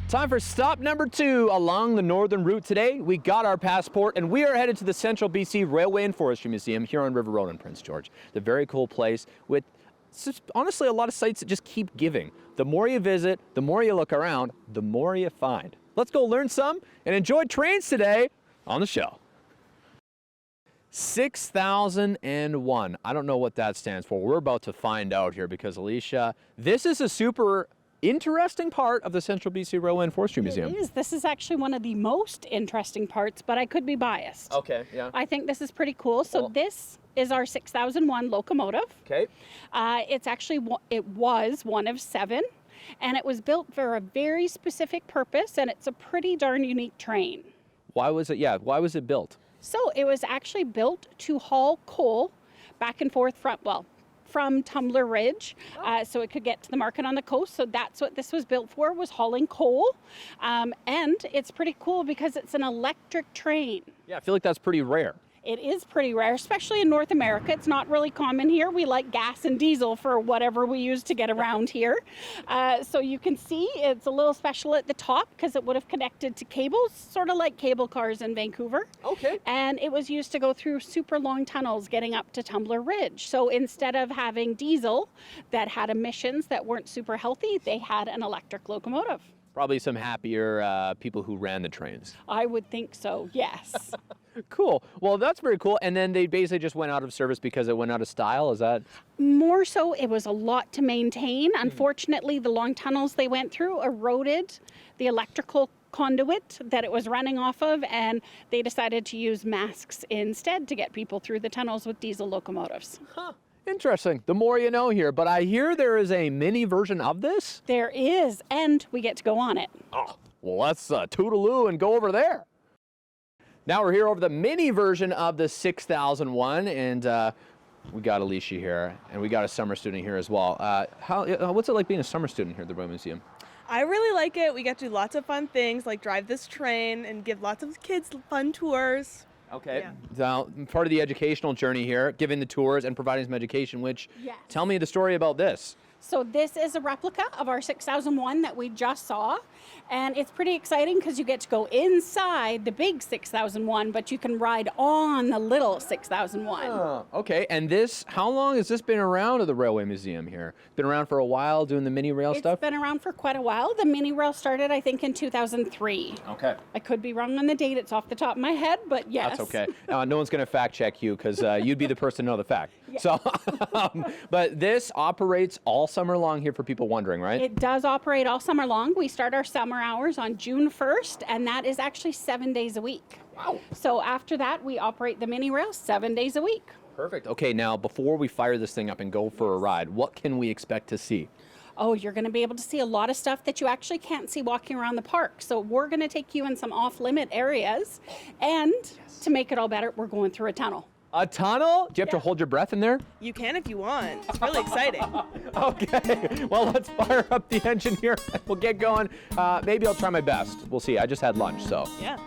Time for stop number 2 along the northern route today. We got our passport and we are headed to the Central BC Railway and Forestry Museum here on River Road in Prince George. It's a very cool place with honestly a lot of sites that just keep giving. The more you visit, the more you look around, the more you find. Let's go learn some and enjoy trains today on the show. 6001. I don't know what that stands for. We're about to find out here because Alicia, this is a super interesting part of the Central BC Railway and Forestry Museum. It is. This is actually one of the most interesting parts, but I could be biased. Okay, yeah. I think this is pretty cool. So this is our 6001 locomotive. Okay. It was one of 7, and it was built for a very specific purpose, and it's a pretty darn unique train. Why was it? Yeah, why was it built? So it was actually built to haul coal back and forth from Tumbler Ridge, so it could get to the market on the coast. So that's what this was built for, was hauling coal. And it's pretty cool because it's an electric train. Yeah, I feel like that's pretty rare. It is pretty rare, especially in North America. It's not really common here. We like gas and diesel for whatever we use to get around here. So you can see it's a little special at the top because it would have connected to cables, sort of like cable cars in Vancouver. Okay. And it was used to go through super long tunnels getting up to Tumbler Ridge. So instead of having diesel that had emissions that weren't super healthy, they had an electric locomotive. Probably some happier people who ran the trains. I would think so, yes. Cool. Well, that's very cool. And then they basically just went out of service because it went out of style. Is that? More so, it was a lot to maintain. Unfortunately, the long tunnels they went through eroded the electrical conduit that it was running off of, and they decided to use masks instead to get people through the tunnels with diesel locomotives. Huh. Interesting. The more you know here. But I hear there is a mini version of this. There is, and we get to go on it. Oh, well, let's toodaloo and go over there. Now we're here over the mini version of the 6001, and we got Alicia here, and we got a summer student here as well. What's it like being a summer student here at the Railway Museum? I really like it. We get to do lots of fun things, like drive this train and give lots of kids fun tours. Okay. Yeah. Now, part of the educational journey here, giving the tours and providing some education, which, Yes. Tell me the story about this. So this is a replica of our 6001 that we just saw, and it's pretty exciting because you get to go inside the big 6001, but you can ride on the little 6001. Oh, okay. And this, how long has this been around at the Railway Museum here? Been around for a while doing the mini rail stuff? It's been around for quite a while. The mini rail started, I think, in 2003. Okay. I could be wrong on the date. It's off the top of my head, but yes. That's okay. No one's going to fact check you because you'd be the person to know the fact. Yeah. So, but this operates all summer long here for people wondering, right? It does operate all summer long. We start our summer hours on June 1st, and that is actually 7 days a week. Wow. So after that, we operate the mini rail 7 days a week. Perfect. Okay, now before we fire this thing up and go for a ride, what can we expect to see? Oh, you're going to be able to see a lot of stuff that you actually can't see walking around the park. So we're going to take you in some off-limit areas, and to make it all better, we're going through a tunnel. A tunnel? Do you have to hold your breath in there? You can if you want. It's really exciting. Okay, well, let's fire up the engine here and we'll get going. Maybe I'll try my best. We'll see. I just had lunch, so. Yeah.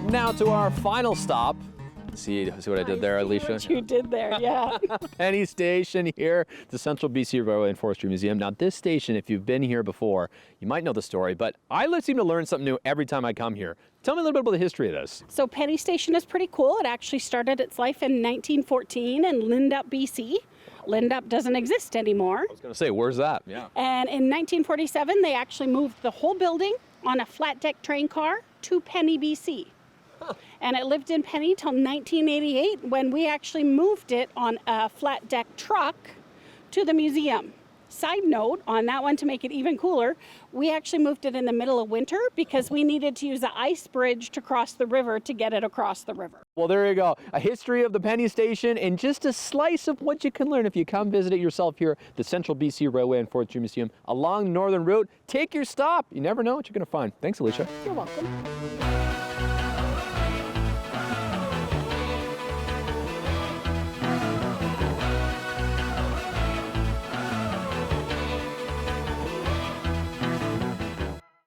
Now to our final stop, See what I did there, Alicia? What you did there, yeah. Penny Station here, the Central BC Railway and Forestry Museum. Now this station, if you've been here before, you might know the story, but I seem to learn something new every time I come here. Tell me a little bit about the history of this. So Penny Station is pretty cool. It actually started its life in 1914 in Lindup, BC. Lindup doesn't exist anymore. I was going to say, where's that? Yeah. And in 1947, they actually moved the whole building on a flat deck train car to Penny, BC. And it lived in Penny till 1988 when we actually moved it on a flat deck truck to the museum. Side note on that one, to make it even cooler, we actually moved it in the middle of winter because we needed to use the ice bridge to cross the river to get it across the river. Well, there you go. A history of the Penny Station and just a slice of what you can learn if you come visit it yourself here at the Central BC Railway and Forestry Museum along the Northern Route. Take your stop. You never know what you're going to find. Thanks, Alicia. You're welcome.